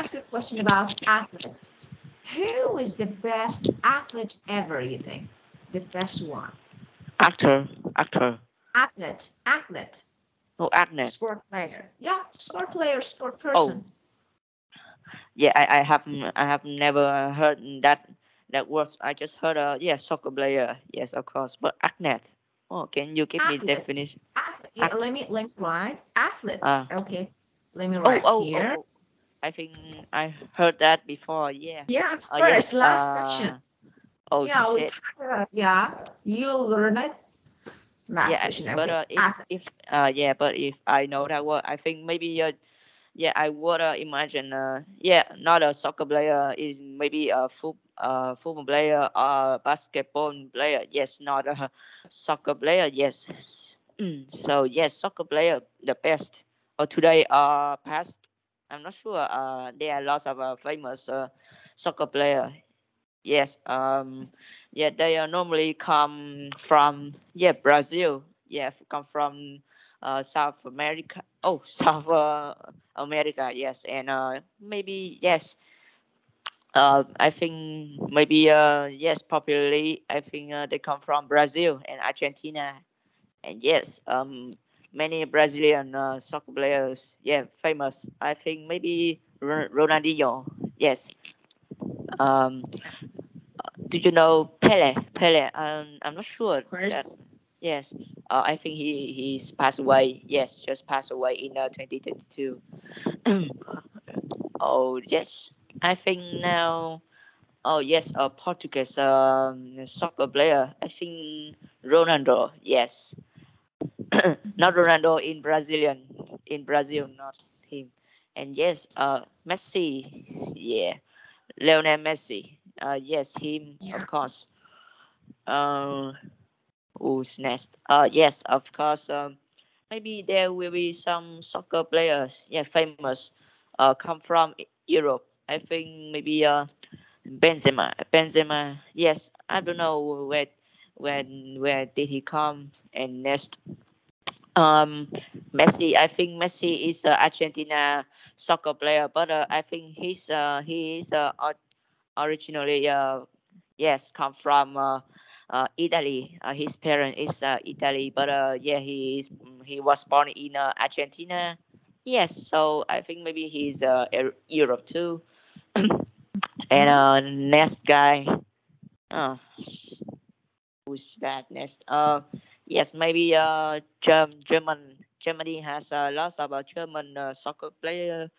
ask you a question about athletes. Who is the best athlete ever, you think? The best one? Actor, actor. Athlete, Oh, actor. sport player. Yeah, sport player, sport Oh, person. yeah. I have never heard that word. I just heard yeah, soccer player. Yes, of course. But athlete. Oh, can you give me Athlete. definition? Athlete. Yeah, Act. let me write. Athlete. Uh. Okay. Let me Oh, write oh, oh, here. oh. I think I heard that before. Yeah. Yeah, of Yes. course. Last session. Oh Yeah, we shit. talked about, yeah, you'll learn it last Yeah. session. But Okay. Athlete. if yeah, but if I know that word, I think maybe yeah, I would imagine yeah, not a soccer player is maybe a football player or basketball player. Yes, not a soccer player. Yes. So yes, soccer player the best. Or today past. I'm not sure. There are lots of famous soccer player. Yes. Yeah, they normally come from yeah Brazil. Yeah, come from South America. Oh, South America. Yes, and maybe yes. I think maybe yes, popularly I think they come from Brazil and Argentina. And yes, many Brazilian soccer players. Yeah, famous. I think maybe Ronaldinho. Yes. Um, do you know Pele? Pele. I'm not sure Of that. course. Yes. I think he's passed away. Yes, just passed away in 2022. Oh yes. I think now. Oh yes, a Portuguese soccer player. I think Ronaldo. Yes. Not Ronaldo in Brazilian. In Brazil, not him. And yes, Messi. Yeah, Lionel Messi. Yes, him Yeah. of course. Uh, who's next? Yes, of course. Maybe there will be some soccer players, yeah, famous, come from Europe. I think maybe Benzema. Benzema. Yes, I don't know where did he come and next. Um, Messi. I think Messi is a Argentina soccer player, but I think he is originally yes come from Italy. His parent is Italy, but yeah, he was born in Argentina. Yes, so I think maybe he's Europe too. And Mhm. next guy, uh, who's that next? Yes, maybe Germany has lots of German soccer player,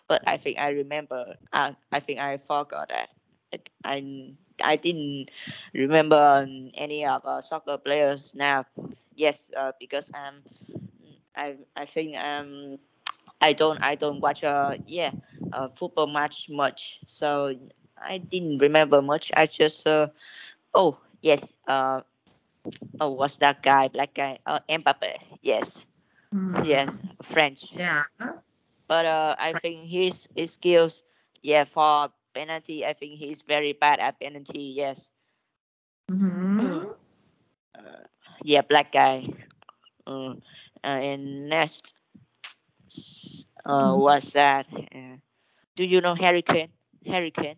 but I think I remember. I think I forgot that. I didn't remember any of soccer players now. Yes, because I think I don't watch football match much, so I didn't remember much. I just oh yes oh what's that guy, black guy, Mbappe. Yes. Yes, Hmm. French. Yeah. But I think his skills, yeah, for penalty, I think he's very bad at penalty. Yes. Mm. Hmm. Yeah, black guy. Uh, and next, what's that? Do you know Hurricane? Hurricane.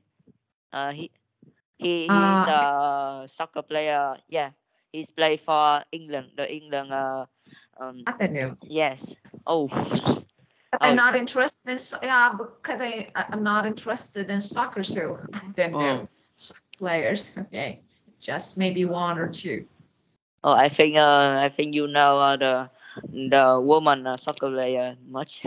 He he's Uh, a soccer player. Yeah, he's played for England. The England. I don't know. Yes. Oh. I'm Oh. not interested in, yeah, because I'm not interested in soccer, so I don't Oh. know soccer players. Okay, just maybe one or two. Oh, I think you know the woman soccer player much.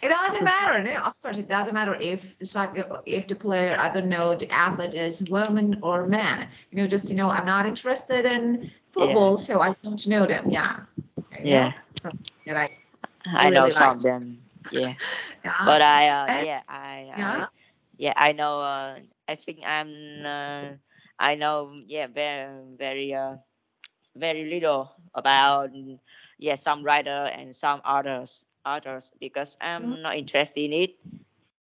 It doesn't matter. No, of course, it doesn't matter if the soccer, if the player, I don't know, the athlete is woman or man. Just I'm not interested in Yeah, football, so I don't know them. Yeah, yeah. something that I I know really some like. of them. Yeah, Yeah, but and yeah yeah, yeah I know. I think I know yeah very little about yeah some writer and some others because mm, I'm not interested in it.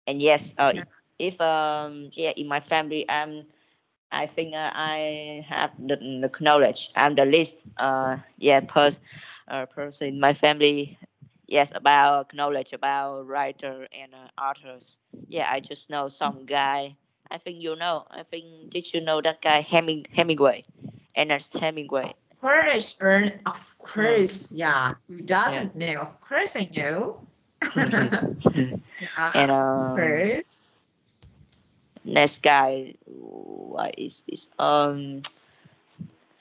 And yes, yeah, if yeah in my family I think I have the knowledge. I'm the least yeah person in my family. yes, about knowledge about writer and authors. Yeah, I just know some guy. I think you know. I think did you know that guy Hemingway, Ernest Hemingway? Course, Ern, of Mm, course, yeah. Who yeah. doesn't know? Of course I know. And Yeah, of course. next guy, what is this?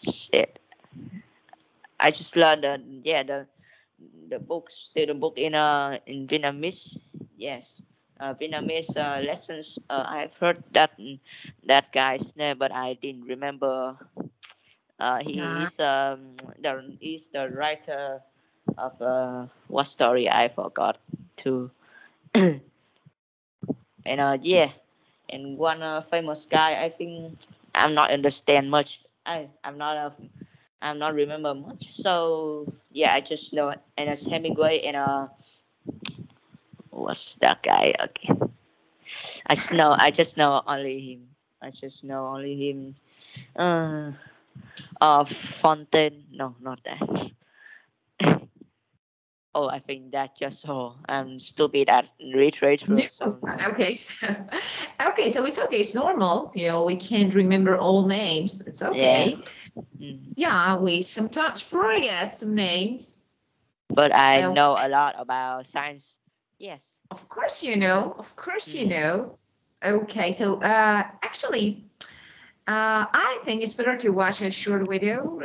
Shit. I just learned the yeah the book in Vietnamese. Yes, Vietnamese lessons. I've heard that guy's name, but I didn't remember. He Yeah, is the writer of what story I forgot to. And yeah, and one famous guy. I think I'm not understand much. I'm not remember much. So yeah, I just know Ernest Hemingway and what's that guy again? I just know only him. I just know only him. Uh, Fontaine. No, not that. Oh, I think that just all. I'm stupid at no. literature, so no. Okay, so okay, so it's okay. It's normal. We can't remember all names. It's Yeah. okay. Mm. Yeah, we sometimes forget some names. But I Uh, know a lot about science. Yes. of course you know. Of course you Mm. know. Okay, so actually, I think it's better to watch a short video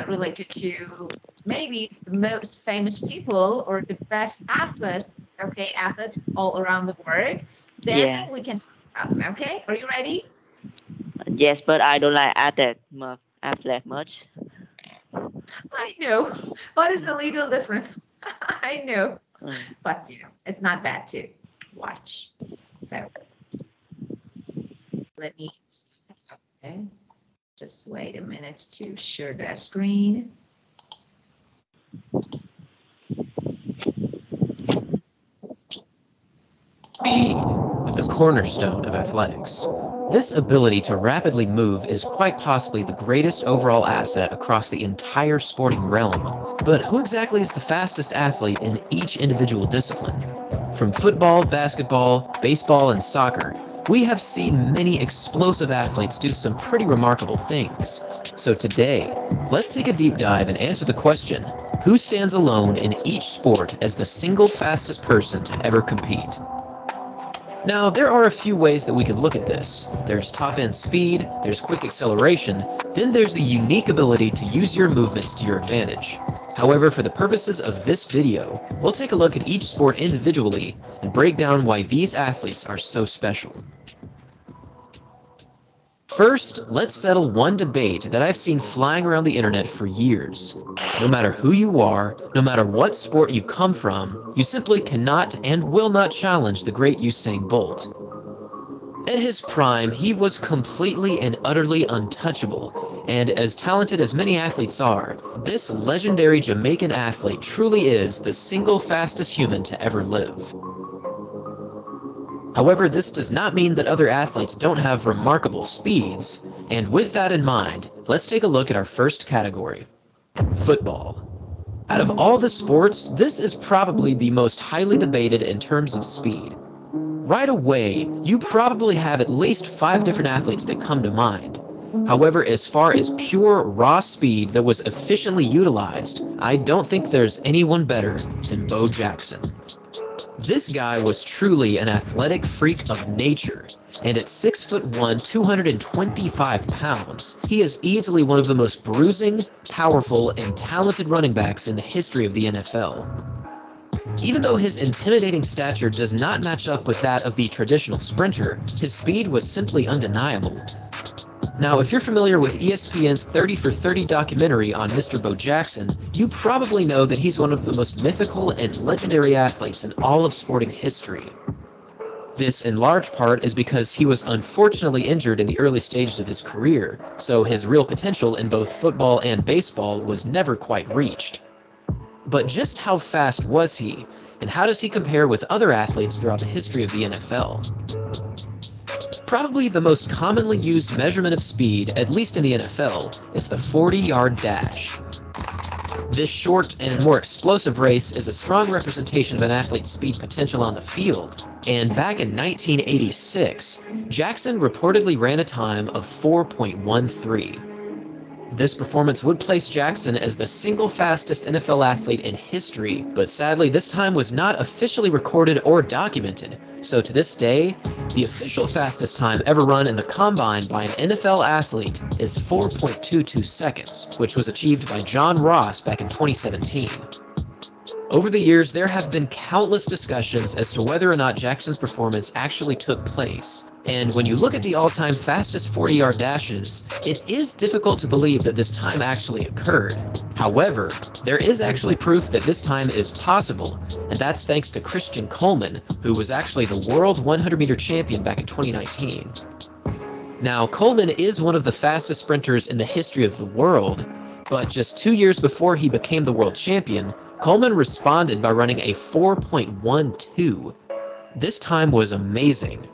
related to maybe the most famous people or the best athletes, okay, athletes all around the world. Then Yeah. we can talk about them, okay? Are you ready? Yes, but I don't like athlete much. I know. What is a Mm. little different? I know. Mm. But, it's not bad to watch. So let me, okay, just wait a minute to share the screen. Speed, the cornerstone of athletics. This ability to rapidly move is quite possibly the greatest overall asset across the entire sporting realm. But who exactly is the fastest athlete in each individual discipline? From football, basketball, baseball, and soccer, we have seen many explosive athletes do some pretty remarkable things. So today, let's take a deep dive and answer the question, who stands alone in each sport as the single fastest person to ever compete? Now, there are a few ways that we could look at this. There's top-end speed, there's quick acceleration, then there's the unique ability to use your movements to your advantage. However, for the purposes of this video, we'll take a look at each sport individually and break down why these athletes are so special. First, let's settle one debate that I've seen flying around the internet for years. No matter who you are, no matter what sport you come from, you simply cannot and will not challenge the great Usain Bolt. At his prime, he was completely and utterly untouchable, and as talented as many athletes are, this legendary Jamaican athlete truly is the single fastest human to ever live. However, this does not mean that other athletes don't have remarkable speeds, and with that in mind, let's take a look at our first category, football. Out of all the sports, this is probably the most highly debated in terms of speed. Right away, you probably have at least 5 different athletes that come to mind. However, as far as pure raw speed that was efficiently utilized, I don't think there's anyone better than Bo Jackson. This guy was truly an athletic freak of nature, and at 6'1", 225 pounds, he is easily one of the most bruising, powerful, and talented running backs in the history of the NFL. Even though his intimidating stature does not match up with that of the traditional sprinter, his speed was simply undeniable. Now, if you're familiar with ESPN's 30 for 30 documentary on Mr. Bo Jackson, you probably know that he's one of the most mythical and legendary athletes in all of sporting history. This, in large part, is because he was unfortunately injured in the early stages of his career, so his real potential in both football and baseball was never quite reached. But just how fast was he, and how does he compare with other athletes throughout the history of the NFL? Probably the most commonly used measurement of speed, at least in the NFL, is the 40-yard dash. This short and more explosive race is a strong representation of an athlete's speed potential on the field. And back in 1986, Jackson reportedly ran a time of 4.13. This performance would place Jackson as the single fastest NFL athlete in history, but sadly this time was not officially recorded or documented. So to this day, the official fastest time ever run in the combine by an NFL athlete is 4.22 seconds, which was achieved by John Ross back in 2017. Over the years, there have been countless discussions as to whether or not Jackson's performance actually took place. And when you look at the all-time fastest 40-yard dashes, it is difficult to believe that this time actually occurred. However, there is actually proof that this time is possible, and that's thanks to Christian Coleman, who was actually the world 100-meter champion back in 2019. Now, Coleman is one of the fastest sprinters in the history of the world, but just 2 years before he became the world champion, Coleman responded by running a 4.12. This time was amazing.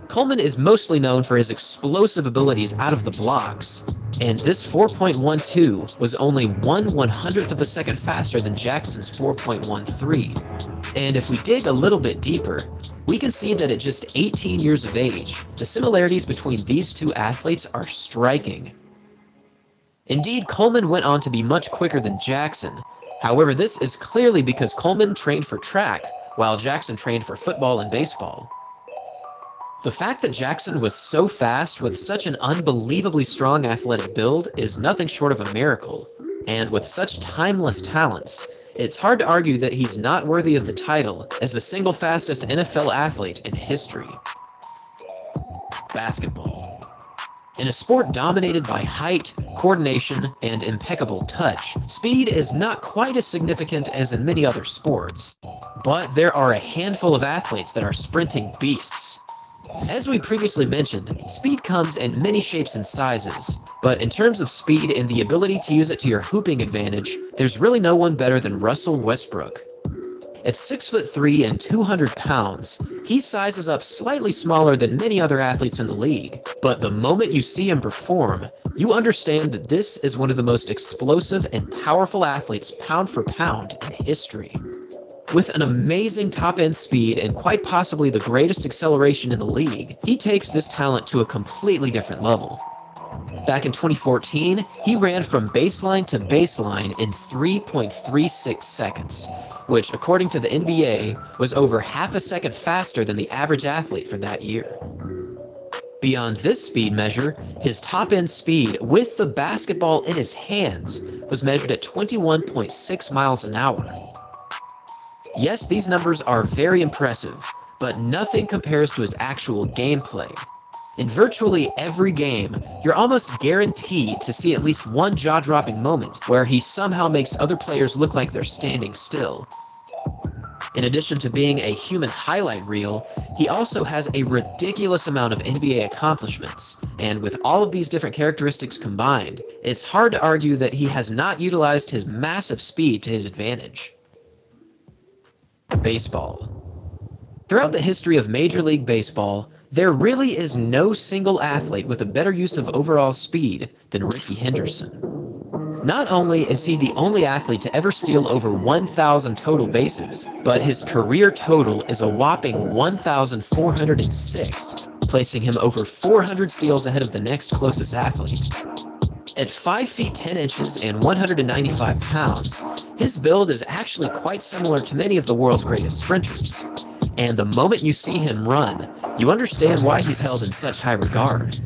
Coleman is mostly known for his explosive abilities out of the blocks, and this 4.12 was only 1/100th of a second faster than Jackson's 4.13. And if we dig a little bit deeper, we can see that at just 18 years of age, the similarities between these two athletes are striking. Indeed, Coleman went on to be much quicker than Jackson. However, this is clearly because Coleman trained for track, while Jackson trained for football and baseball. The fact that Jackson was so fast with such an unbelievably strong athletic build is nothing short of a miracle, and with such timeless talents, it's hard to argue that he's not worthy of the title as the single fastest NFL athlete in history. Basketball. In a sport dominated by height, coordination, and impeccable touch, speed is not quite as significant as in many other sports. But there are a handful of athletes that are sprinting beasts. As we previously mentioned, speed comes in many shapes and sizes, but in terms of speed and the ability to use it to your hooping advantage, there's really no one better than Russell Westbrook. At 6'3" and 200 pounds, he sizes up slightly smaller than many other athletes in the league, but the moment you see him perform, you understand that this is one of the most explosive and powerful athletes pound for pound in history. With an amazing top-end speed and quite possibly the greatest acceleration in the league, he takes this talent to a completely different level. Back in 2014, he ran from baseline to baseline in 3.36 seconds, which, according to the NBA, was over half a second faster than the average athlete for that year. Beyond this speed measure, his top-end speed with the basketball in his hands was measured at 21.6 miles an hour. Yes, these numbers are very impressive, but nothing compares to his actual gameplay. In virtually every game, you're almost guaranteed to see at least one jaw-dropping moment where he somehow makes other players look like they're standing still. In addition to being a human highlight reel, he also has a ridiculous amount of NBA accomplishments, and with all of these different characteristics combined, it's hard to argue that he has not utilized his massive speed to his advantage. Baseball. Throughout the history of Major League Baseball, there really is no single athlete with a better use of overall speed than Rickey Henderson. Not only is he the only athlete to ever steal over 1,000 total bases, but his career total is a whopping 1,406, placing him over 400 steals ahead of the next closest athlete. At 5 feet 10 inches and 195 pounds, his build is actually quite similar to many of the world's greatest sprinters. And the moment you see him run, you understand why he's held in such high regard.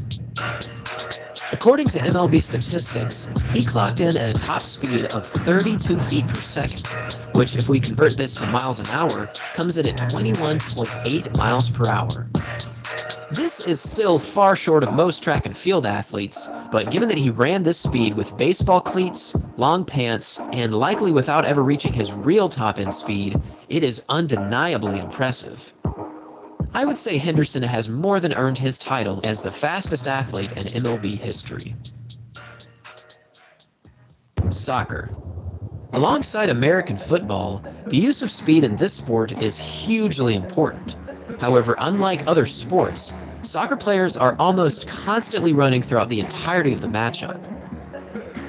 According to MLB statistics, he clocked in at a top speed of 32 feet per second, which if we convert this to miles an hour, comes in at 21.8 miles per hour. This is still far short of most track and field athletes, but given that he ran this speed with baseball cleats, long pants, and likely without ever reaching his real top-end speed, it is undeniably impressive. I would say Henderson has more than earned his title as the fastest athlete in MLB history. Soccer. Alongside American football, the use of speed in this sport is hugely important. However, unlike other sports, soccer players are almost constantly running throughout the entirety of the matchup.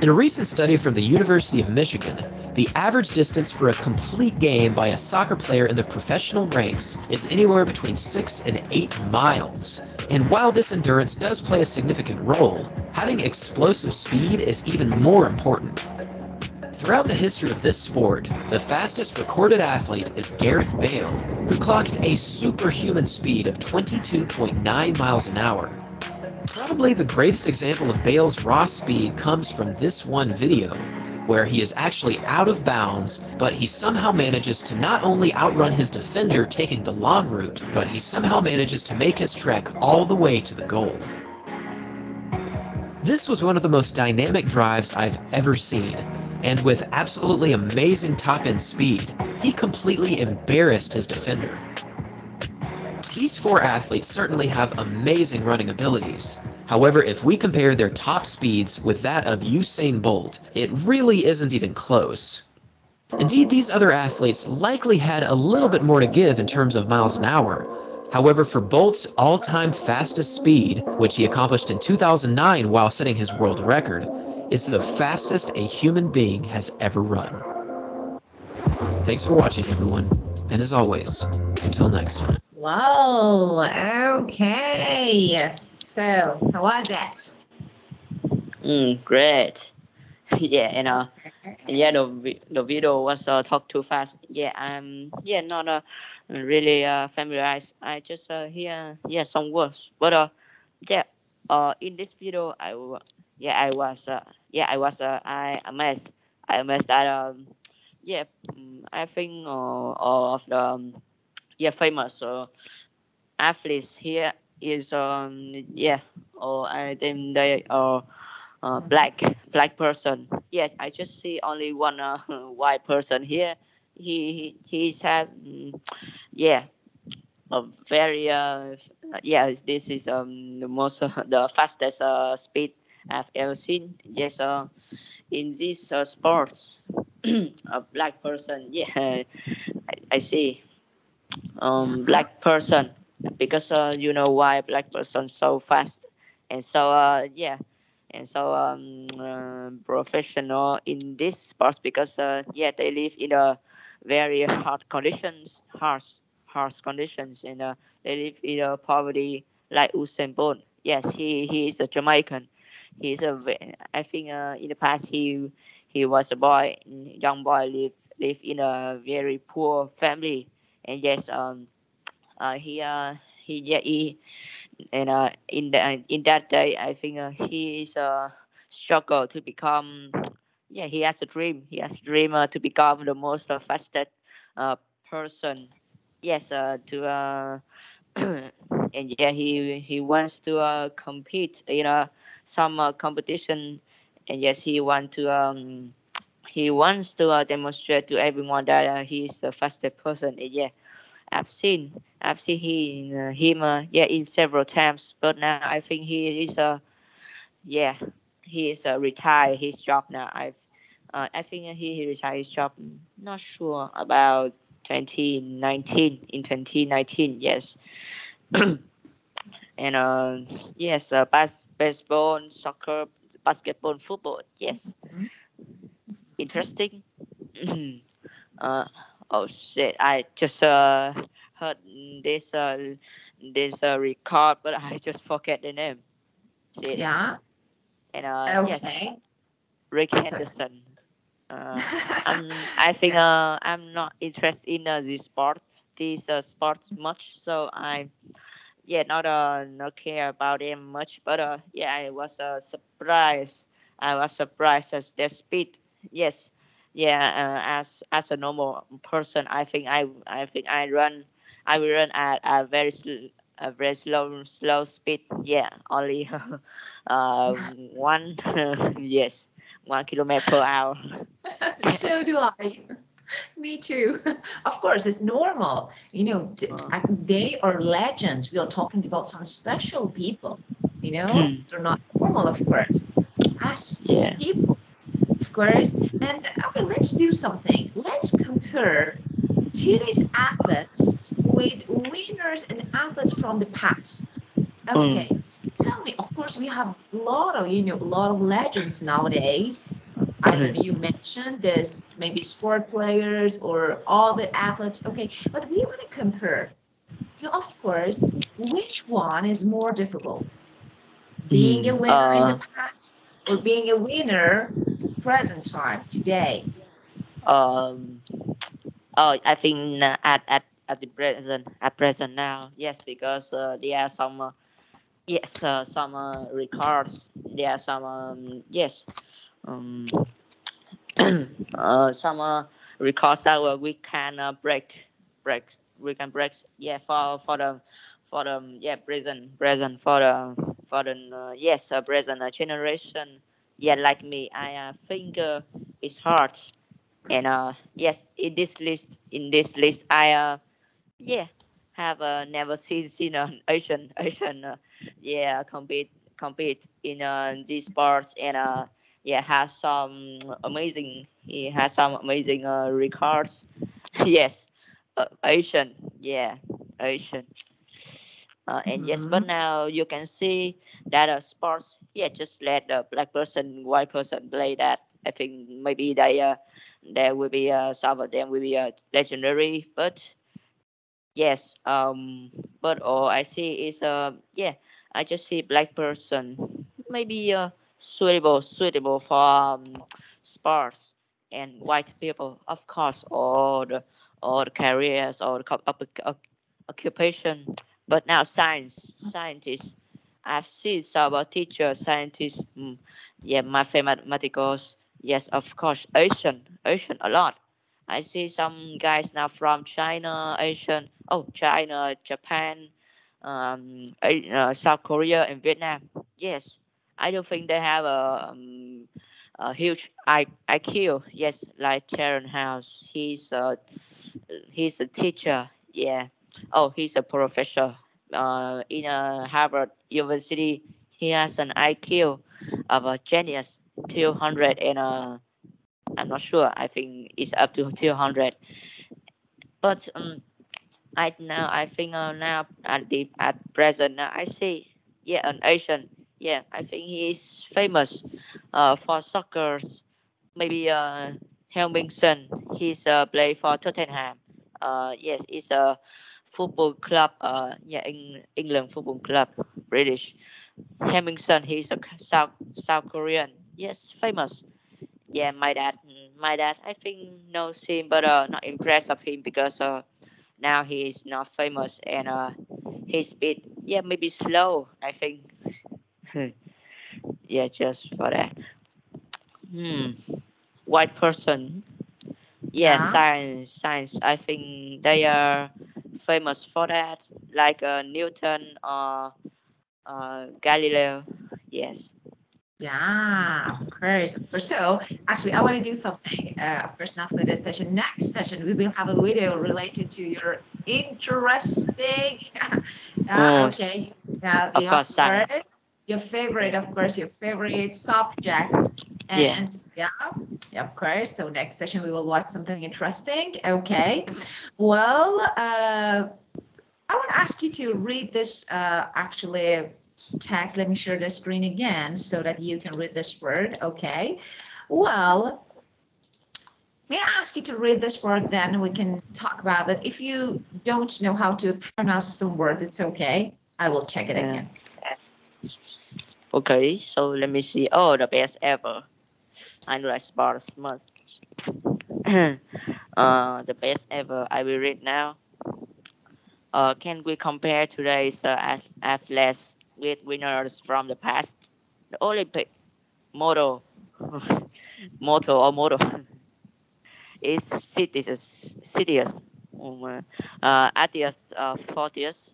In a recent study from the University of Michigan, the average distance for a complete game by a soccer player in the professional ranks is anywhere between 6 and 8 miles. And while this endurance does play a significant role, having explosive speed is even more important. Throughout the history of this sport, the fastest recorded athlete is Gareth Bale, who clocked a superhuman speed of 22.9 miles an hour. Probably the greatest example of Bale's raw speed comes from this one video, where he is actually out of bounds, but he somehow manages to not only outrun his defender taking the long route, but he somehow manages to make his trek all the way to the goal. This was one of the most dynamic drives I've ever seen, and with absolutely amazing top-end speed, he completely embarrassed his defender. These four athletes certainly have amazing running abilities. However, if we compare their top speeds with that of Usain Bolt, it really isn't even close. Indeed, these other athletes likely had a little bit more to give in terms of miles an hour. However, for Bolt's all-time fastest speed, which he accomplished in 2009 while setting his world record, is the fastest a human being has ever run. Thanks for watching, everyone, and as always, until next time. Wow. Okay. So, how was that? Great. Yeah, yeah, the video was talk too fast. Yeah, yeah, not really familiarized. I just hear some words, but yeah, in this video I amazed. I amazed that yeah, I think all of the famous athletes here is or I think they are black person. Yeah, I just see only one white person here. He has yeah a very this is the most the fastest speed I've ever seen. Yes, in this sports, a black person. Yeah, I see black person because you know why black person so fast and so and so professional in this sports because they live in a very hard conditions harsh conditions and they live in a poverty like Usain Bolt. Yes, he is a Jamaican. He's I think in the past he was a boy young boy live in a very poor family and yes he and in that day I think he is struggle to become he has a dream to become the most fastest uh, person yes to and he wants to compete in some competition and yes he wants to demonstrate to everyone that he is the fastest person and yeah I've seen him in several times, but now I think he is yeah he is retired his job now. I think he retired his job. Not sure about 2019 in 2019 yes, and yes baseball, soccer, basketball, football yes interesting. Uh, oh shit! I just heard this record, but I just forget the name. Shit. Yeah. And yes, Okay. Rick So, Henderson. I think I'm not interested in this sports much, so I not care about them much. But I was surprised. I was surprised at their speed. Yes, as a normal person, I think I will run at a very slow speed. Yeah, only one yes 1 kilometer per hour. so do I. Me too. Of course, it's normal. Uh, They are legends. We are talking about some special people. They're not normal, of course. Us yeah. people, of course. And okay, let's do something. Let's compare today's athletes with winners and athletes from the past. Mm. Okay. tell me, of course, we have a lot of, a lot of legends nowadays. I know you mentioned this, maybe sport players or all the athletes. Okay, but we want to compare. Of course, which one is more difficult? Being a Mm, winner in the past or being a winner present time today? um, oh, I think at the present now, yes, because there are some yes some records. There are some yes um some records that we can break we can break, yeah, for the yeah present for the yes present generation, yeah, like me. I think it's hard. And yes, in this list I yeah have never seen an Asian yeah compete in these sports. And yeah, has some amazing he has some amazing records. Yes, Asian, yeah, Asian. And yes, but Mhm. now you can see that sports, yeah, just let the black person, white person play that. I think maybe there will be some of them will be legendary. But yes, but all I see is yeah, I just see black person maybe suitable for sports, and white people, of course, all the careers or the occupation. But now scientists, I've seen some teachers, scientists, yeah, mathematicals, yes, of course, Asian a lot. I see some guys now from China, Asian, oh, China, Japan, South Korea, and Vietnam. Yes, I don't think they have a huge IQ. Yes, like Sharon House. He's a teacher. Yeah. Oh, he's a professor. In Harvard University, he has an IQ of a genius, 200, and I'm not sure. I think it's up to 200. But I think now at present I see, yeah, an Asian, yeah, I think he's famous for soccer. Maybe Helmingson, he's play for Tottenham. Yes, it's a football club. Yeah, England football club, British. Helmingson, he's a South Korean. Yes, famous. Yeah, my dad, I think knows him, but not impressed of him because now he is not famous. And his speed, yeah, maybe slow, I think. Yeah, just for that. Hmm. White person. Yeah, Yeah. science. I think they are famous for that, like Newton or Galileo. Yes. Yeah, of course, of course. So actually, I want to do something. Of course, not for this session. Next session, we will have a video related to your interesting. Oh, Okay. Yeah, of of course, science. course, your favorite, Yeah. of course, your favorite subject, Yeah. and yeah, yeah, of course. So next session, we will watch something interesting. Okay. Well, I want to ask you to read this actually text. Let me share the screen again so that you can read this word. Okay. Well, may I ask you to read this word, then we can talk about it. If you don't know how to pronounce some word, it's okay. I will check it Yeah. again. Okay, so let me see. Oh, the best ever. I know that sports much. The best ever. I will read now. Can we compare today's athletes with winners from the past? The Olympic motto, motto is Citius, Atius, Fortius,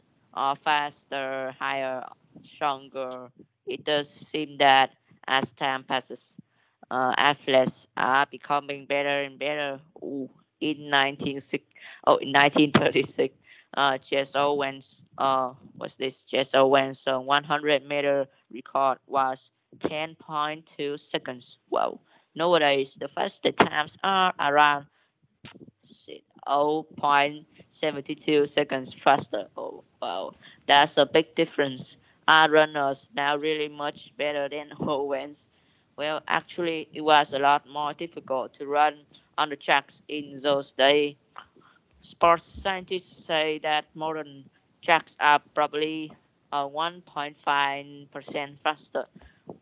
faster, higher, stronger. It does seem that as time passes, athletes are becoming better and better. Ooh, in 1936, Jess Owens, what's this? Jess Owens' 100-meter record was 10.2 seconds. Wow. Nowadays, the fastest times are around 0.72 seconds faster. Oh, wow. That's a big difference. Are runners now really much better than Owens? Well, actually, it was a lot more difficult to run on the tracks in those days. Sports scientists say that modern tracks are probably 1.5% faster.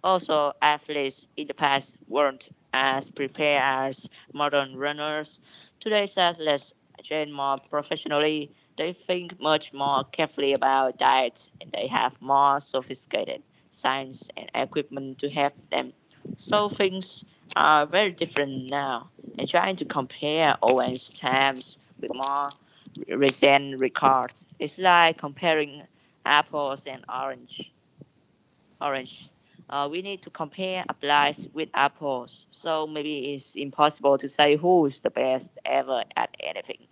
Also, athletes in the past weren't as prepared as modern runners. Today's athletes train more professionally. They think much more carefully about diet and they have more sophisticated science and equipment to help them. So things are very different now. And trying to compare Owen's times with more recent records, it's like comparing apples and orange. We need to compare apples with apples. So maybe it's impossible to say who's the best ever at anything.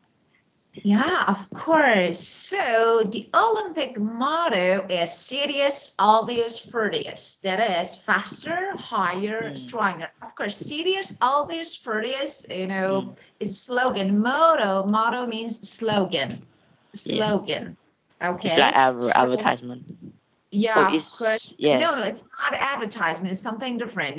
Yeah, of course. So the Olympic motto is serious, obvious, furious. That is faster, higher, Mm, stronger. Of course, serious, obvious, furious, mm, is slogan. Motto means slogan. yeah, Slogan. it's like Okay. our So advertisement. Oh, yeah, of it's course. No, yes, it's not advertisement. It's something different.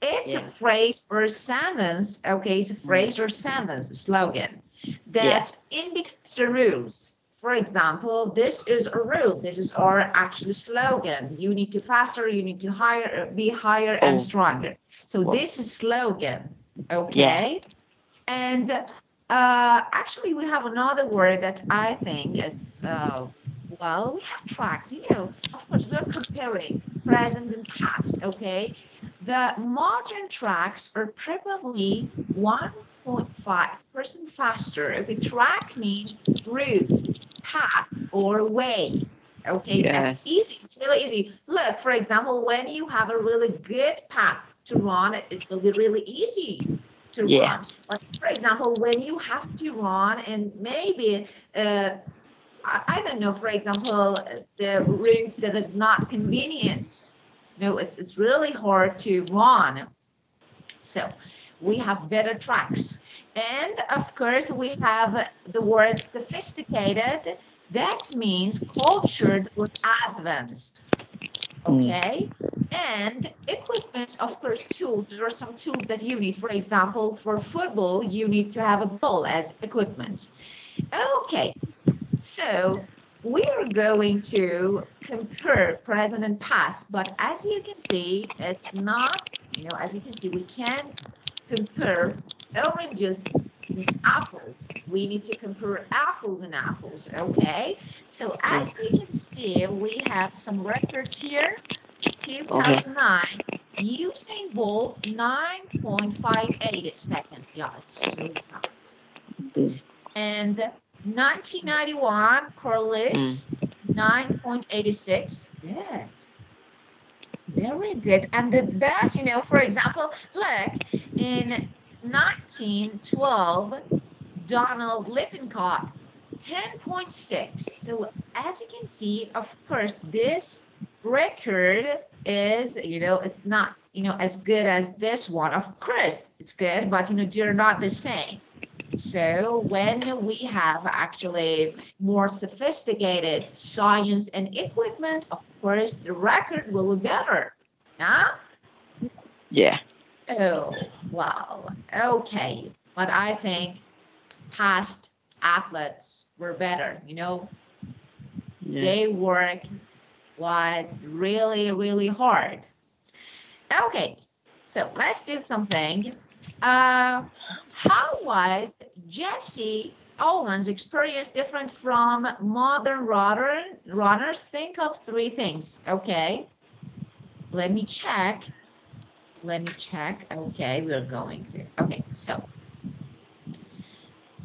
It's a yeah, phrase or sentence. Okay, it's a mm, phrase or sentence, a slogan yeah, that indicates the rules. For example, this is a rule. This is our actual slogan. You need to faster. You need to higher, be higher and oh, stronger. So well, this is slogan. yeah, Okay, and actually, we have another word that I think it's well, we have tracks. Of course, we're comparing present and past. Okay, the modern tracks are probably 1.5% faster. Okay, track means route, path, or way. Okay, that's yes, easy. It's really easy. Look, for example, when you have a really good path to run, it will be really easy to yeah, run. Like, for example, when you have to run and maybe, I don't know, for example, the route that is not convenient. It's really hard to run. So we have better tracks. And of course, we have the word sophisticated. That means cultured or advanced. mm, Okay. And equipment, of course, tools. There are some tools that you need. For example, for football, you need to have a ball as equipment. Okay. So we are going to compare present and past, but as you can see, it's not, as you can see, we can't compare oranges and apples. We need to compare apples and apples, okay? So yeah, as you can see, we have some records here. okay, 2009, Usain Bolt, 9.58 seconds. Yeah, it's so fast. mm, And 1991, Corliss, mm, 9.86. Good. Very good. And the best, for example, look, in 1912, Donald Lippincott, 10.6. So as you can see, of course, this record is, it's not, as good as this one. Of course, it's good, but, they're not the same. So when we have actually more sophisticated science and equipment, of course, the record will be better. Yeah. yeah, So, wow. Okay. But I think past athletes were better. yeah, Their work was really, really hard. Okay. So let's do something. How was Jesse Owens' experience different from modern runners? Think of three things. Okay. Let me check. Let me check. Okay, we're going through. Okay, so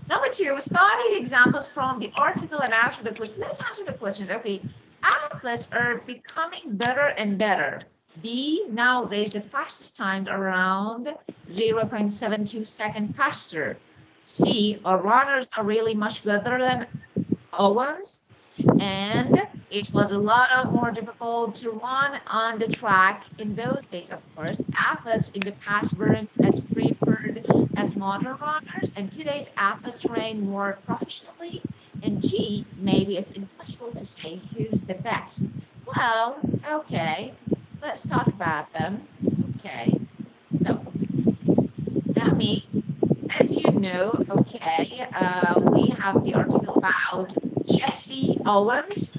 number two, study examples from the article and answer the question. Let's answer the questions. Okay, athletes are becoming better and better. B, nowadays the fastest time around 0.72 second faster. C, our runners are really much better than Owens. And it was a lot of more difficult to run on the track in those days, of course. Athletes in the past weren't as prepared as modern runners, and today's athletes train more professionally. And G, maybe it's impossible to say who's the best. Well, okay. Let's talk about them. Okay. So tell me, as you know, okay, we have the article about Jesse Owens.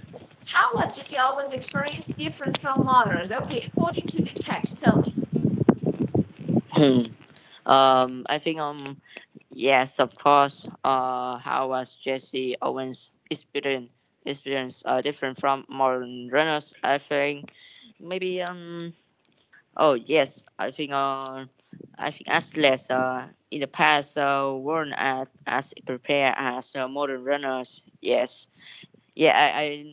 How was Jesse Owens' experience different from others? Okay, according to the text, tell me. I think yes, of course. How was Jesse Owens' experience different from modern runners? I think maybe oh yes, I think athletes in the past weren't as prepared as modern runners. Yes, yeah,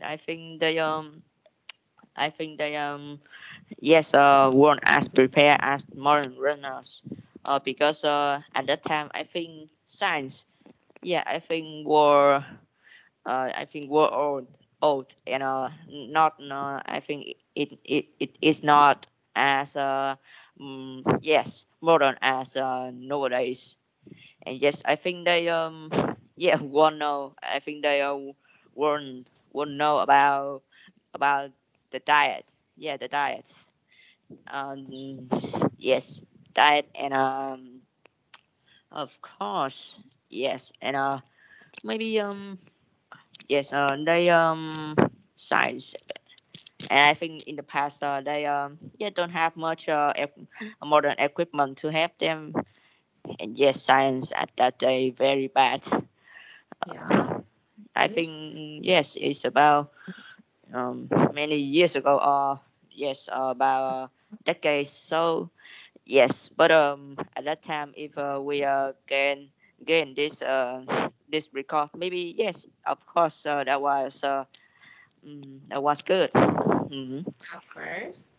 I think they yes weren't as prepared as modern runners. Because at that time I think science, yeah, I think were old and not I think it is not as yes modern as nowadays. And yes, I think they yeah won't know. I think they won't know about the diet. Yeah, the diet. Um, yes, diet and of course yes and maybe yes they science. And I think in the past they yeah don't have much modern equipment to help them. And yes, science at that day very bad. Yeah, of I course. think yes, it's about many years ago. Yes, about decades. So yes, but at that time, if we gain this record, maybe yes, of course, that was good. Hmm. Of course.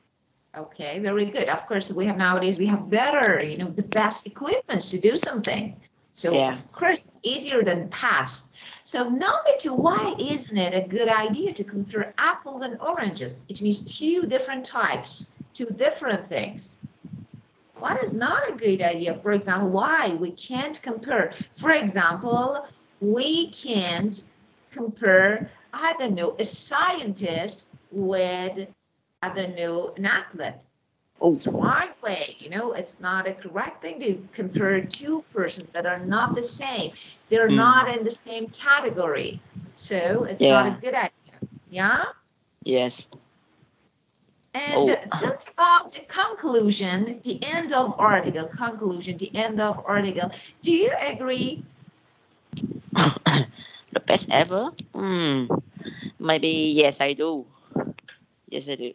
Okay, very good. Of course, we have nowadays, we have better, the best equipments to do something. So, Yeah. of course, it's easier than past. So, number two, why isn't it a good idea to compare apples and oranges? It means two different types, two different things. What is not a good idea? For example, why we can't compare? For example, we can't compare, I don't know, a scientist with, I don't know, an athlete. It's the Oh. wrong way, it's not a correct thing to compare two persons that are not the same. They're not Mm. in the same category. So it's not a Yeah. good idea. Yeah. Yes. And Oh. tell me about the conclusion, the end of article, conclusion, the end of article. Do you agree? The best ever. Maybe yes, I do. Yes, I do.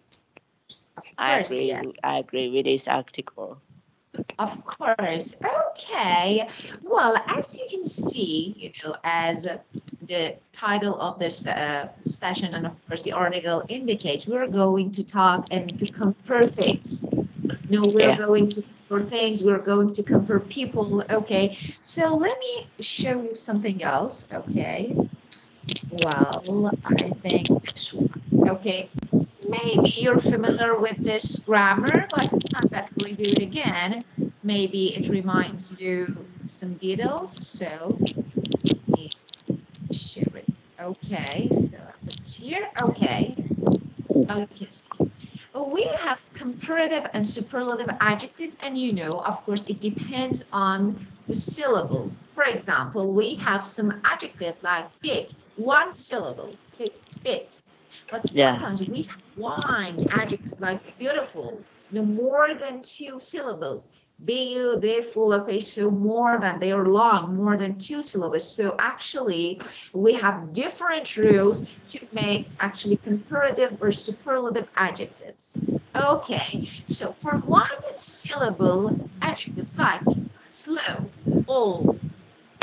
Of course, yes. I agree with this article. Of course. Okay. Well, as you can see, as the title of this session and of course the article indicates, we're going to talk and to compare things. We're Yeah. going to compare things, we're going to compare people. Okay. So let me show you something else. Okay. Well, I think this one. Okay. Maybe you're familiar with this grammar, but it's not that we do it again. Maybe it reminds you some details. So let me share it. Okay, so it's here. Okay, now you can see. We have comparative and superlative adjectives, and of course, it depends on the syllables. For example, we have some adjectives like big, one syllable, big, big. But Yeah. sometimes we have long adjectives like beautiful, more than two syllables. Beautiful, okay, so more than, they are long, more than two syllables. So actually, we have different rules to make actually comparative or superlative adjectives. Okay, so for one syllable adjectives like slow, old,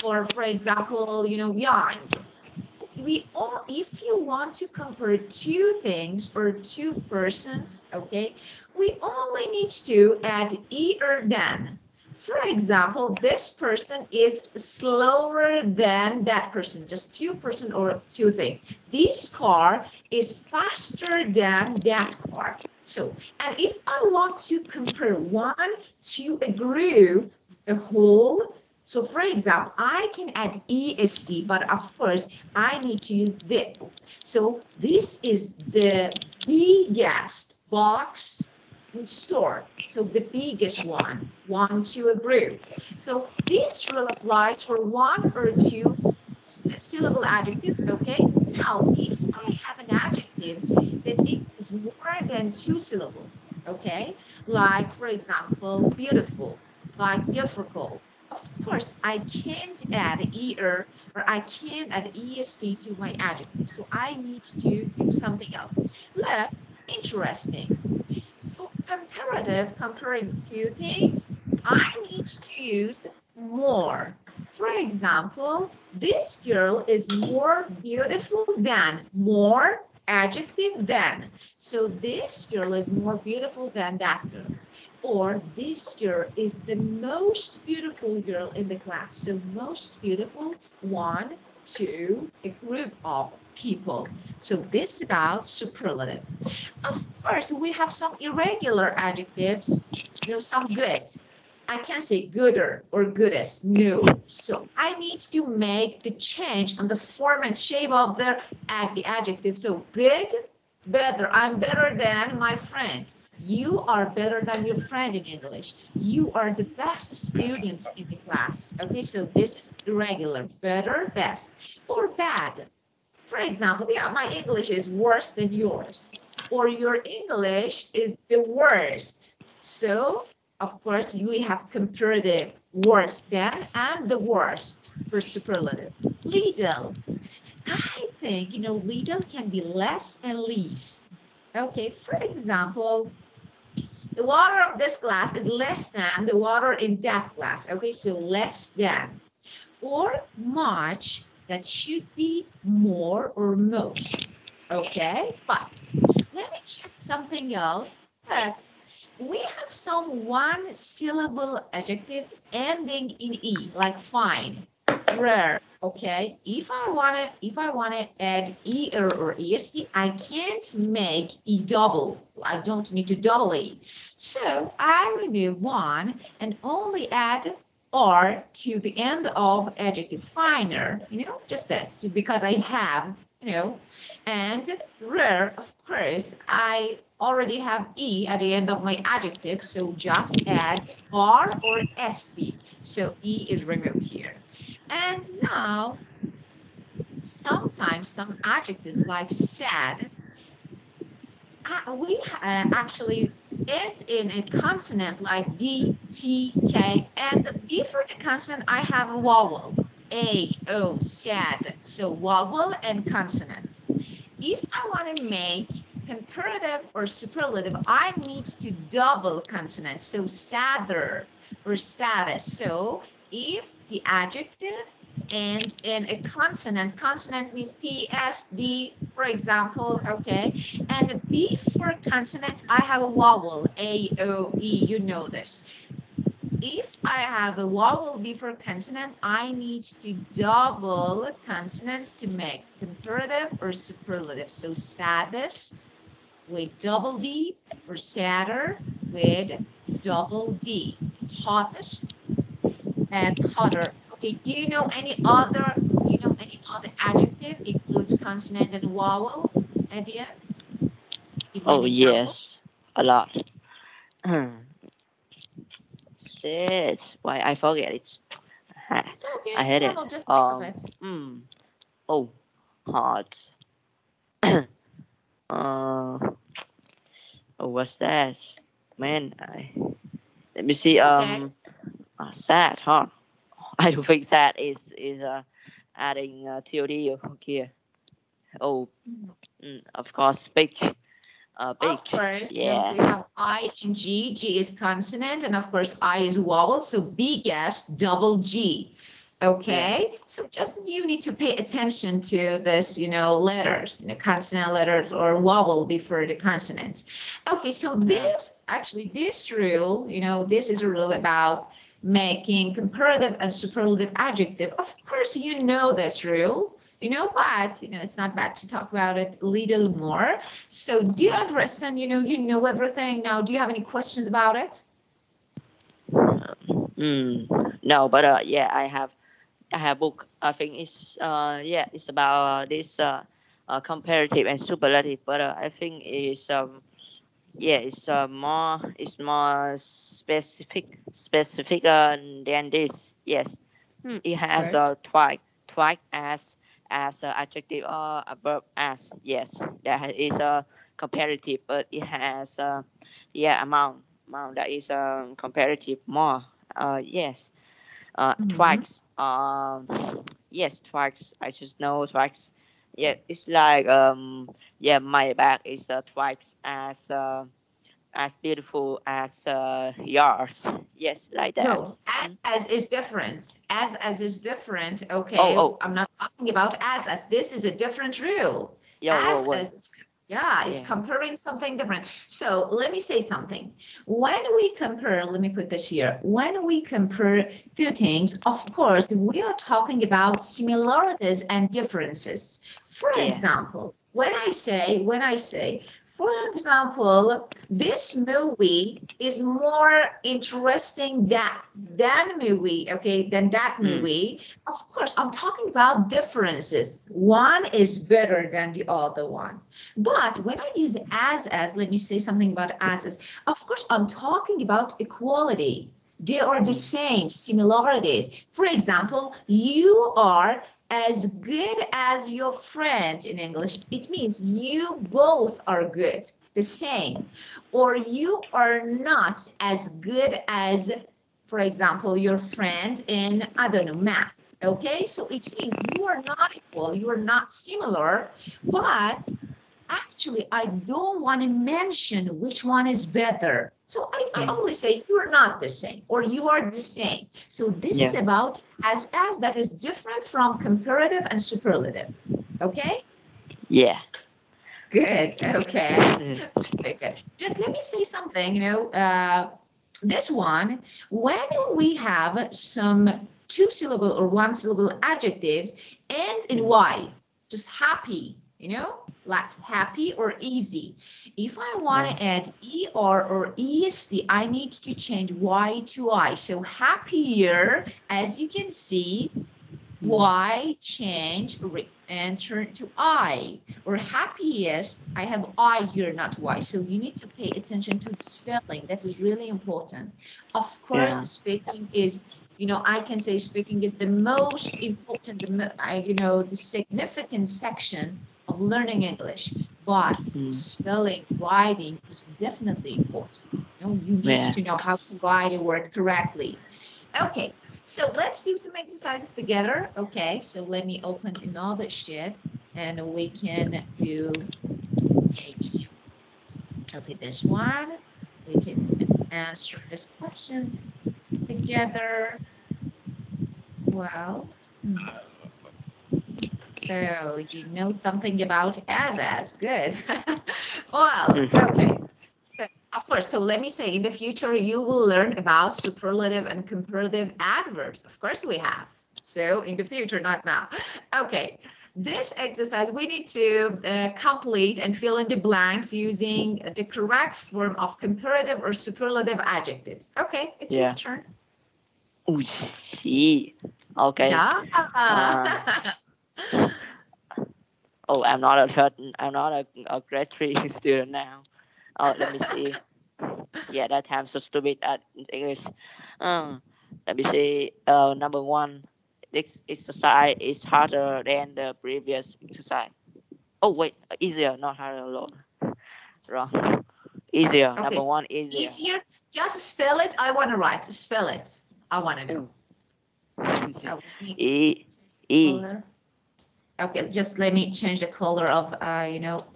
or for example, young, we all, if you want to compare two things or two persons, okay, we only need to add e or than. For example, this person is slower than that person, just two person or two things. This car is faster than that car. So, and if I want to compare one to a group, a whole, so for example, I can add est, but of course, I need to use the. So this is the biggest box in store. So the biggest one to a group. So this rule applies for one or two syllable adjectives, okay? Now, if I have an adjective that includes more than two syllables, okay? Like, for example, beautiful, like difficult. Of course, I can't add er or I can't add est to my adjective. So I need to do something else. Look, interesting. So comparative, comparing two things, I need to use more. For example, this girl is more beautiful than, more adjective than. So this girl is more beautiful than that girl. Or this girl is the most beautiful girl in the class. So most beautiful, one, two, a group of people. So this is about superlative. Of course, we have some irregular adjectives, some good. I can't say gooder or goodest, no. So I need to make the change on the form and shape of the adjective. So good, better. I'm better than my friend. You are better than your friend in English. You are the best student in the class. Okay, so this is irregular, better, best, or bad. For example, yeah, my English is worse than yours, or your English is the worst. So, of course, we have comparative worse than and the worst for superlative. Little. I think, little can be less and least. Okay, for example, the water of this glass is less than the water in that glass. Okay, so less than or much that should be more or most. Okay, but let me check something else. Look, we have some one syllable adjectives ending in e, like fine, rare. Okay, if I wanna add or est, I can't make e double. I don't need to double e. So I remove one and only add or to the end of adjective finer, just this, because I have, and rare, of course, I already have e at the end of my adjective, so just add r or st. So e is removed here. And now, sometimes some adjectives like sad, we actually end in a consonant like D, T, K, and before the consonant, I have a vowel. A, O, sad. So vowel and consonant. If I want to make comparative or superlative, I need to double consonants. So sadder or saddest. So if the adjective ends in a consonant, consonant means T, S, D, for example, okay? And before consonants, I have a vowel, A, O, E, you know this. If I have a vowel before consonant, I need to double consonants to make comparative or superlative. So saddest with double D or sadder with double D. Hottest and hotter. Okay, do you know any other adjective includes consonant and vowel at the end? Give me an Oh example. yes, a lot. Shit, why I forget it. Ha, It's okay, I it's hate it. normal, just think of it. Oh, hot. Uh, oh, what's that? Man, let me see. It's okay. Sad, huh? I don't think sad is adding tod here. Oh, of course, big. Big. Of course, we Yes. have I and G. G is consonant, and of course, I is vowel, so biggest, double G. Yeah. Okay, so just you need to pay attention to this, letters, consonant letters or vowel before the consonants. Okay, so Yeah. this rule, this is a rule about making comparative and superlative adjective. Of course, you know this rule, but it's not bad to talk about it a little more. So do you understand? You know everything now. Do you have any questions about it? No, but yeah, I have book. I think it's yeah, it's about this comparative and superlative, but I think it's yeah, it's more specific than this. Yes. It has First. twice as adjective or a verb as. Yes, that is comparative, but it has yeah, amount that is comparative more. Yes. Mhm. Twice. Yes, twice. I just know twice. Yeah, it's like yeah, my bag is twice as beautiful as yours. Yes, like that. No, Mm. as is different. As is different. Oh, Okay, oh, I'm not talking about as. This is a different rule. yo, whoa, As whoa. is, yeah, is Yeah, comparing something different. So let me say something. When we compare, let me put this here. When we compare two things, of course, we are talking about similarities and differences. For yeah. example, when I say, for example, this movie is more interesting than movie, okay, than that Mm. movie. Of course, I'm talking about differences. One is better than the other one. But when I use as, let me say something about as. Of course, I'm talking about equality. They are the Mm. same, similarities. For example, you are as good as your friend in English. It means you both are good, the same. Or you are not as good as, for example, your friend in, I don't know, math. Okay, so it means you are not equal, you are not similar, but actually, I don't want to mention which one is better. So I Mm. always say you're not the same or you are the same. So this is Yeah, about as that is different from comparative and superlative. Okay? yeah. Good. Okay. Mm. Very good. Just let me say something, this one, when we have some two syllable or one syllable adjectives ends in Mm. y, just happy, like happy or easy. If I want Uh, to add er or est, I need to change y to I. So happier, as you can see, mm. y change and turn to I, or happiest, I have I here, not Y. So you need to pay attention to the spelling. That is really important. Of course, Yeah. speaking is, I can say speaking is the most important, the significant section of learning English. But Mm. spelling, writing is definitely important. You need Yeah. to know how to write a word correctly. Okay, so let's do some exercises together. Okay, so let me open another sheet and we can do maybe, okay, this one. We can answer these questions together. Well, so you know something about as good. Well, okay. Mm. So, of course, so let me say in the future you will learn about superlative and comparative adverbs. Of course we have. So in the future, not now. Okay. This exercise we need to complete and fill in the blanks using the correct form of comparative or superlative adjectives. Okay, it's your Yeah. turn. Oh, see. Okay. Yeah. Uh. Oh, I'm not a third. I'm not a grade three student now. Oh, let me see. Yeah, that time so stupid at English. Uh, Let me see. Number one. This exercise is harder than the previous exercise. Oh wait, easier, not harder. Wrong. Easier. Okay, Number so one, easier. easier. Just spell it. I want to write. Spell it. I want to know. Ooh. Oh, let me E E. color. Okay, just let me change the color of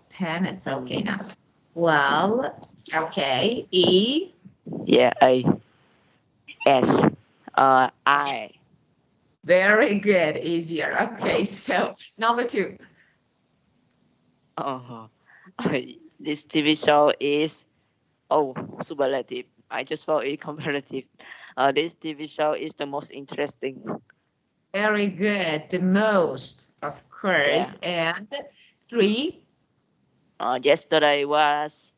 pen. It's okay Um. now. Well, okay. E. Yeah. A S. Okay, I. very good. Easier. Okay, so number two. Uh, this TV show is oh superlative. I just thought it comparative. This TV show is the most interesting. Very good. The most, of Yeah. course. And three. Yesterday was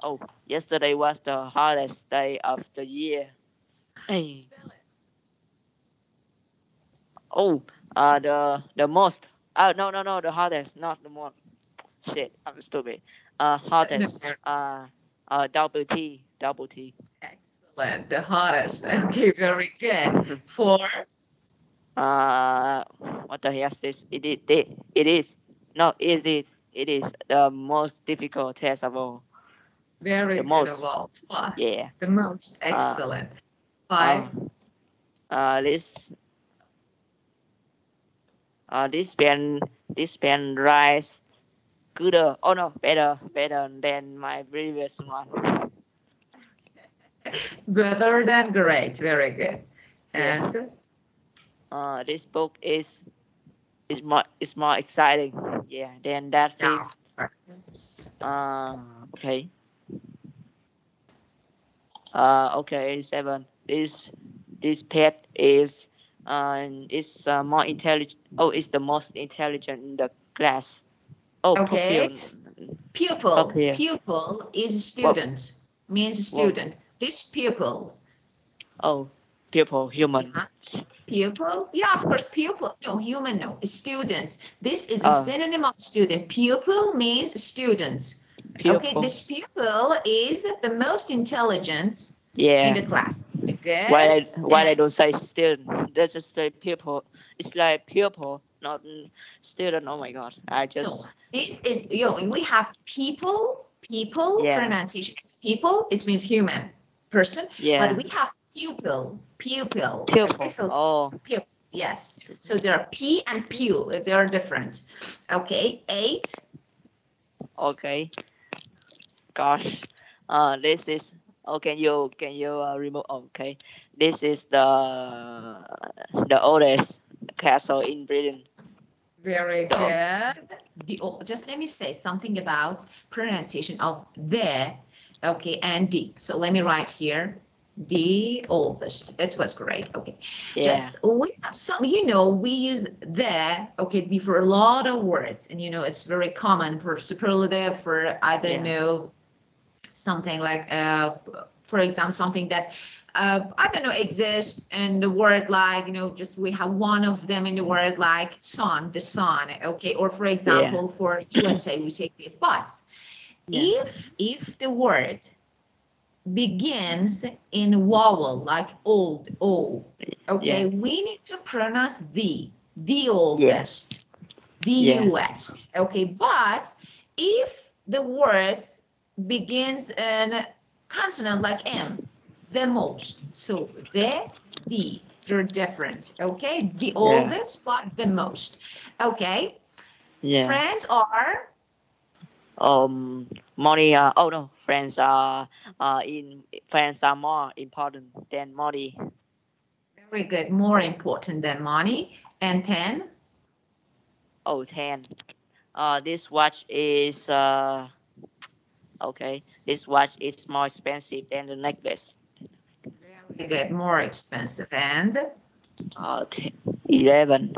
oh yesterday was the hardest day of the year. Hey. Spell it. Oh, the most. Oh no no no, the hottest, not the more. Shit, I'm stupid. No, Hottest. Double T, double T. excellent. The hottest. Okay, very good. For uh, what the hell is this? It is. No, is it? It is the most difficult test of all. very The good of most. all. Five. Yeah. The most Uh, excellent. uh, Five. this this pen rise gooder. Oh no, better than my previous one. Better than great. Very good. Yeah. And This book is more exciting. Yeah. Than that film. now, perhaps. Okay. Okay. Seven. This pet is more intelligent. Oh, it's the most intelligent in the class. Oh, Okay. pupil. Pupil. Pupil. Pupil is What? student. Means What? student. This pupil. Oh, pupil. Human. Yeah. Pupil? Yeah, of course, pupil. No, human, no. Students. This is a Oh, synonym of student. Pupil means students. Okay, pupil. this pupil is the most intelligent in Yeah. the class. Why Good. I don't say student? They just say pupil. It's like pupil, not student. Oh my god. I No, just this is, we have people yeah pronunciation is people, it means human person, but yeah we have pupil. Okay, pupil. so Oh, pupil, yes. So there are P and Pu, they are different. Okay, eight. okay. Gosh. This is. Oh, can you remove? Okay. This is the oldest castle in Britain. Very The good. Just let me say something about pronunciation of the, okay, and D. So let me write here, the oldest. That was great. Okay. yeah Just we have some, we use the, okay, before a lot of words, and it's very common for superlative, for I don't yeah know, something like, for example, something that, I don't know, exists in the word, like, just we have one of them in the word, like sun, the sun, okay? Or for yeah example, for USA, we say the but. yeah If the word begins in vowel, like old, O, okay, yeah we need to pronounce the yeah oldest, the yeah US, okay? But if the words begins in consonant like M, the most. So the, they're different, okay? The yeah oldest, but the most. Okay, yeah. friends are Money. Oh no, friends are more important than money. very good, more important than money. And 10, Oh, 10. This watch is okay. This watch is more expensive than the necklace. very good, more expensive. And 11.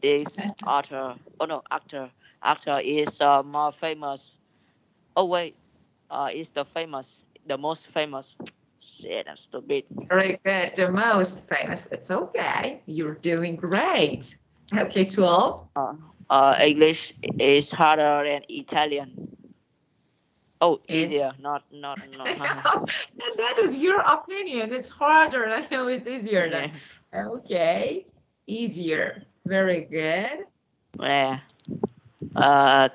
This author. Oh no, actor is more famous. Oh wait. Is the most famous. Shit, I'm stupid. very good, the most famous. It's okay, you're doing great. Okay, 12 English is harder than Italian. Oh, is easier. Not. that is your opinion. It's harder. I know it's easier than. Yeah. Okay, easier. Very good. Yeah. Uh,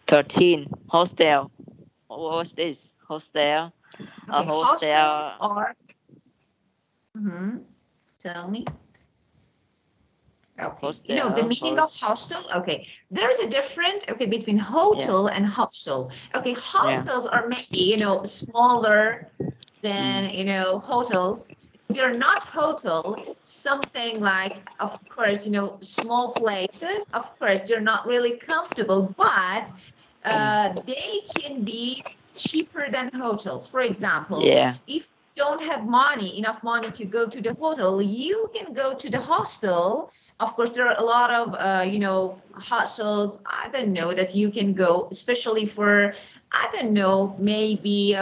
13. Hostel. What was this? Hostel. A Okay, hostels hostel. are. Mhm. Tell me. Okay, the Hostel. meaning of hostel. Okay, there's a difference. Okay, between Yeah. hotel and hostel. Okay, Yeah. hostels are maybe smaller than Mm. hotels. They're not hotel. Something like, of course, small places. Of course, they're not really comfortable, but Mm. they can be cheaper than hotels. For example, Yeah. if you don't have enough money to go to the hotel, you can go to the hostel. Of course, there are a lot of hostels, I don't know, that you can go, especially for, I don't know, maybe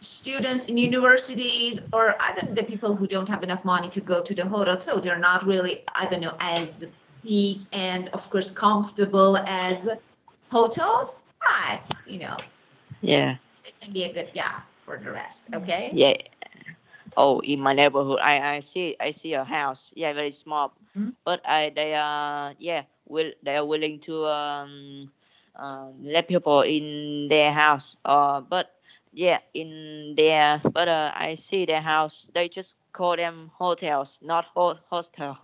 students in universities, or I don't know, the people who don't have enough money to go to the hotel, so they're not really, I don't know, as big and of course comfortable as hotels, but Yeah. it can be a good yeah for the rest. Okay. Yeah. Oh, in my neighborhood, I see a house. Yeah, very small, Mhm. but they are yeah will they are willing to let people in their house. But yeah, in their but I see their house. They just call them hotels, not hostel.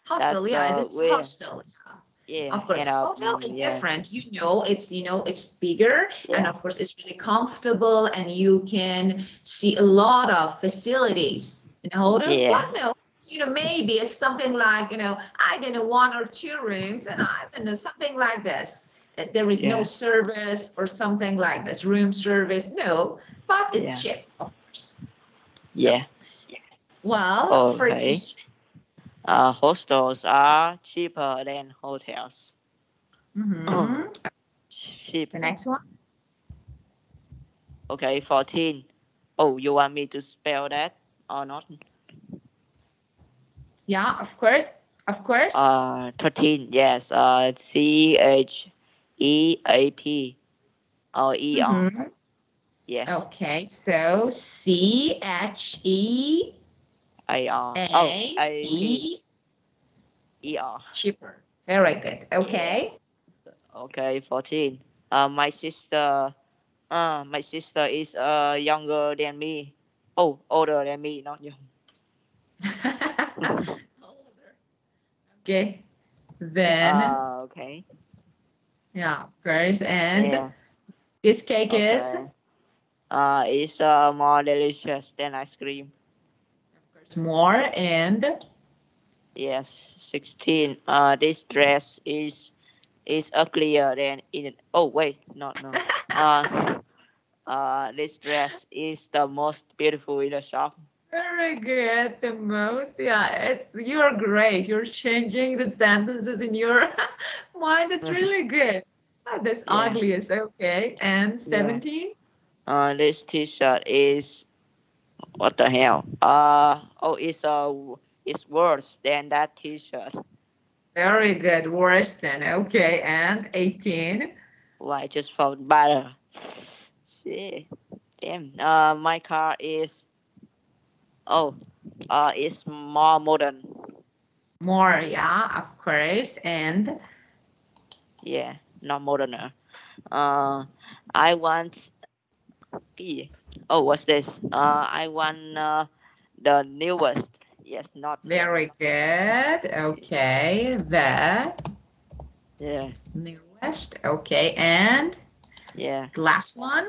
Hostel, That's yeah, this is weird. hostel. Yeah. Yeah, Of course, and hotel is yeah, different. It's bigger, and yeah, of course, it's really comfortable, and you can see a lot of facilities in hotels. yeah, What no, maybe it's something like I don't know, one or two rooms, and I don't know something like this. That there is no yeah, service or something like this, room service. No, but it's yeah, cheap, of course. So, yeah. well, for Okay. tea. Hostels are cheaper than hotels. Hmm. Oh, The cheaper. next one. Okay, 14. Oh, you want me to spell that or not? Yeah, of course, of course. 13. Yes. CHEAP or ER. Mm-hmm. Yes. Okay, so AR. Oh, AP. CHEAP, ER. cheaper. Very good. Yeah. Okay. Okay, 14. My sister. My sister is younger than me. Oh, older than me, not young. Older. Okay. Then, Okay. yeah, of course. And Yeah. this cake is, of Okay. It's more delicious than ice cream. course, more. And Yes, 16. This dress is uglier than in. Oh wait, not no. Uh, this dress is the most beautiful in the shop. very good. The most, yeah, you're great. You're changing the sentences in your mind. It's really good. Ah, this Yeah, ugly is okay. And yeah. 17. This T-shirt is what the hell? Oh, it's worse than that T-shirt. Very good. Worse than okay. And 18. Why I just felt better. Shit. Damn. My car is oh, it's more modern. More, yeah, of course. And Yeah, not moderner. Uh, I want. Yeah. Oh, what's this? I want the newest. Yes, not very good. Okay. The yeah, newest. Okay. And yeah. the last one.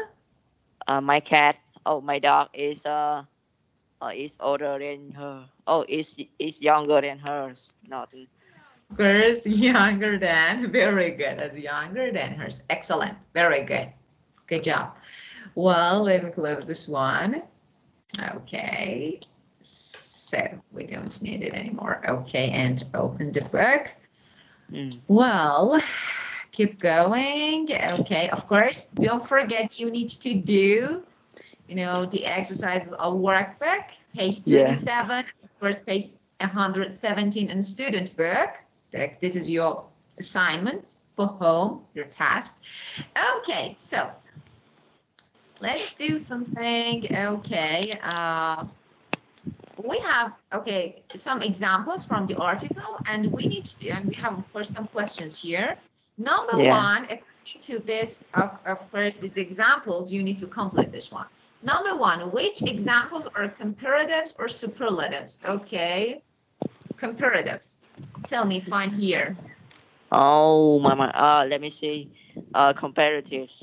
My cat. Oh, my dog is older than her. Oh, is younger than hers. Not Of course, younger than. Very good. As younger than hers. Excellent. Very good. Good job. Well, let me close this one. Okay. So we don't need it anymore. Okay. And open the book. mm, Well, keep going. Okay. Of course, don't forget you need to do, the exercises of workbook, page yeah. 27, of course, page 117 in student book. This is your assignment for home, your task. Okay. So let's do something. Okay. We have some examples from the article, and we have of course some questions here. Number Yeah. one, according to this, of course, these examples, you need to complete this one. Number one, which examples are comparatives or superlatives? Okay, comparative. Tell me, find here. Oh, mama. Let me see. Comparatives.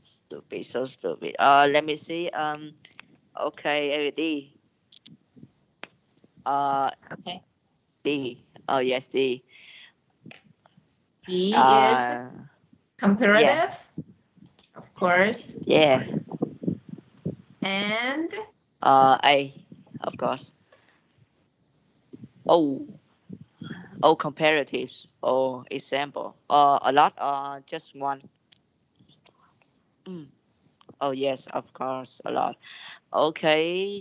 Stupid, so stupid. Let me see. Okay, D. Uh, Okay, D. Oh, yes, D. E is Uh, yeah, comparative, of course, yeah. and A, of course. Oh, oh, comparatives. Oh, example. A lot. Just one. Mm. Oh, yes, of course, a lot. Okay.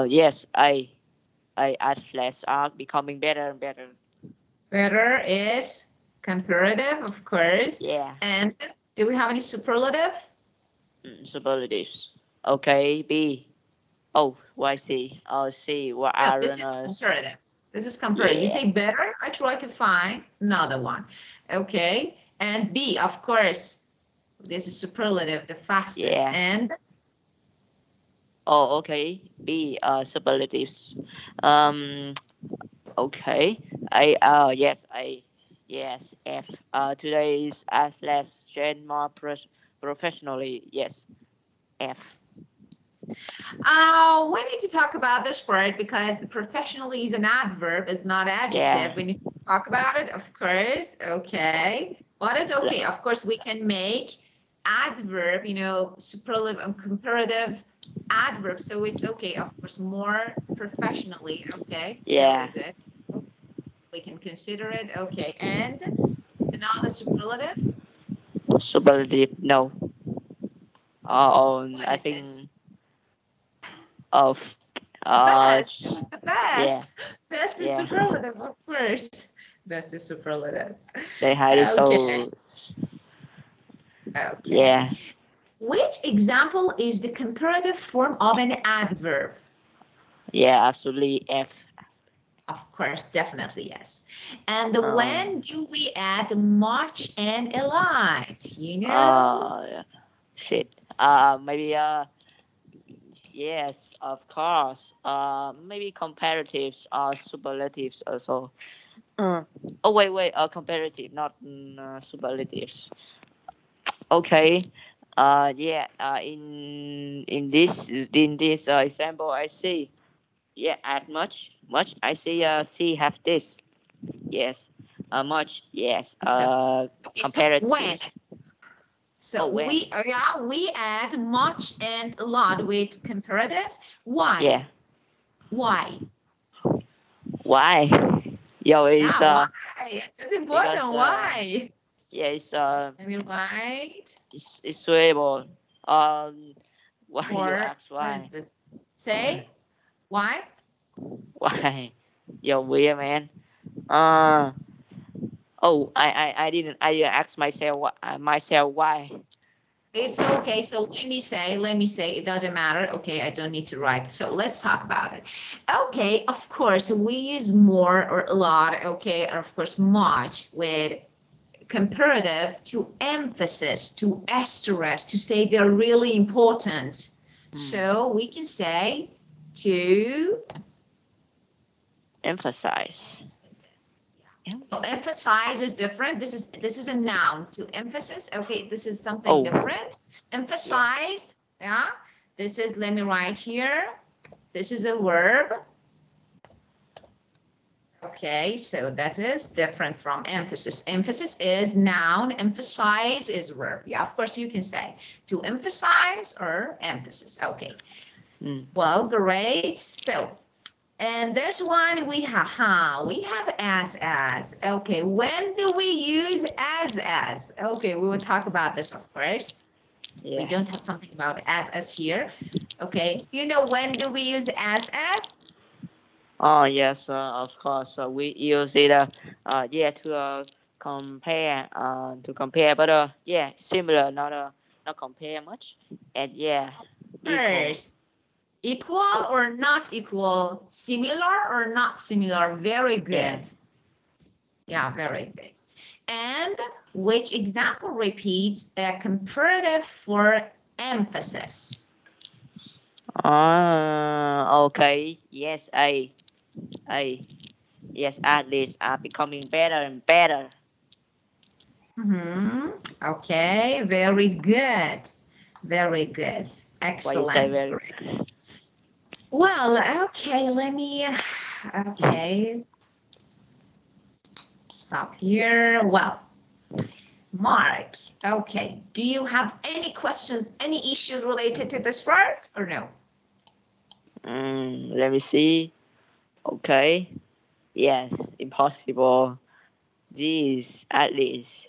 Yes, A. athletes are becoming better and better. Better is comparative, of course. Yeah. And do we have any superlative? Superlatives. Okay. B. Oh, why C? Oh, C. What No, are this is runners? comparative. This is comparative. You Yeah. say better, I try to find another one. Okay. And B, of course, this is superlative, the fastest. Yeah. And Oh, okay. B. Superlatives. Um. Okay. Yes. Yes. F. Today's athletes train more professionally. Yes. F. we need to talk about this word because professionally is an adverb, is not Yeah. adjective. We need to talk about it, of course. Okay. But it's okay. Of course, we can make adverb, superlative and comparative adverb. So it's okay. Of course, more professionally. Okay. Very Yeah. good. We can consider it. Okay. And another superlative. Superlative. No. What I is think this? of. The Uh. best. It was the Yeah. best. Best is Yeah. superlative, of course. Best is superlative. They highly Okay. so. Okay. Yeah. Which example is the comparative form of an adverb? Yeah. Absolutely. F. Of course, definitely yes. And when Um. do we add much and a lot? Yeah. Shit. Maybe. Yes. Of course. Maybe comparatives or superlatives also. Uh, oh wait. Comparative, not superlatives. Okay. Yeah. In this example, I see. Yeah. Add much. I see. C have this. Yes. Much. Yes. So, okay, so when? Comparatives. Oh, So when? we add much and a lot with comparatives. Why? Yeah. Why? Why? Yo, it's Yeah, why? It's because important. Why? yeah, it's Let me write. it's suitable. Um, why you Or ask what is why? this? Say why? Why? Yo, weird man. Uh oh, I didn't. I asked myself myself why. It's okay. So let me say, it doesn't matter. Okay, I don't need to write. So let's talk about it. Okay, of course, we use more or a lot, okay, or of course, much with comparative to emphasis, to asterisk, to say they're really important. Hmm. So we can say to Emphasize. So emphasize is different. This is a noun. To emphasis, okay, this is something Oh, different. yeah. Emphasize, yeah. This is, let me write here. This is a verb. Okay, so that is different from emphasis. Emphasis is noun, emphasize is verb. Yeah, of course you can say to emphasize or emphasis. Okay. Hmm. Well, great. So and this one we have as. Okay, when do we use as? Okay, we will talk about this, of course. We Yeah. don't have something about as here. Okay, when do we use as? Oh yes, of course. We use it. Yeah, to compare, but yeah, similar, not compare much, and yeah, equal. First, equal or not equal, similar or not similar. Very Yeah. good. Yeah, very good. And which example repeats a comparative for emphasis? Okay. Yes, I, yes, athletes are becoming better and better. Okay, very good. Very good. Why you say Excellent. very? Great. Well, okay, okay, stop here. Well, Mark, okay, do you have any questions, any issues related to this work or no? Let me see. Okay. Yes, impossible. These athletes.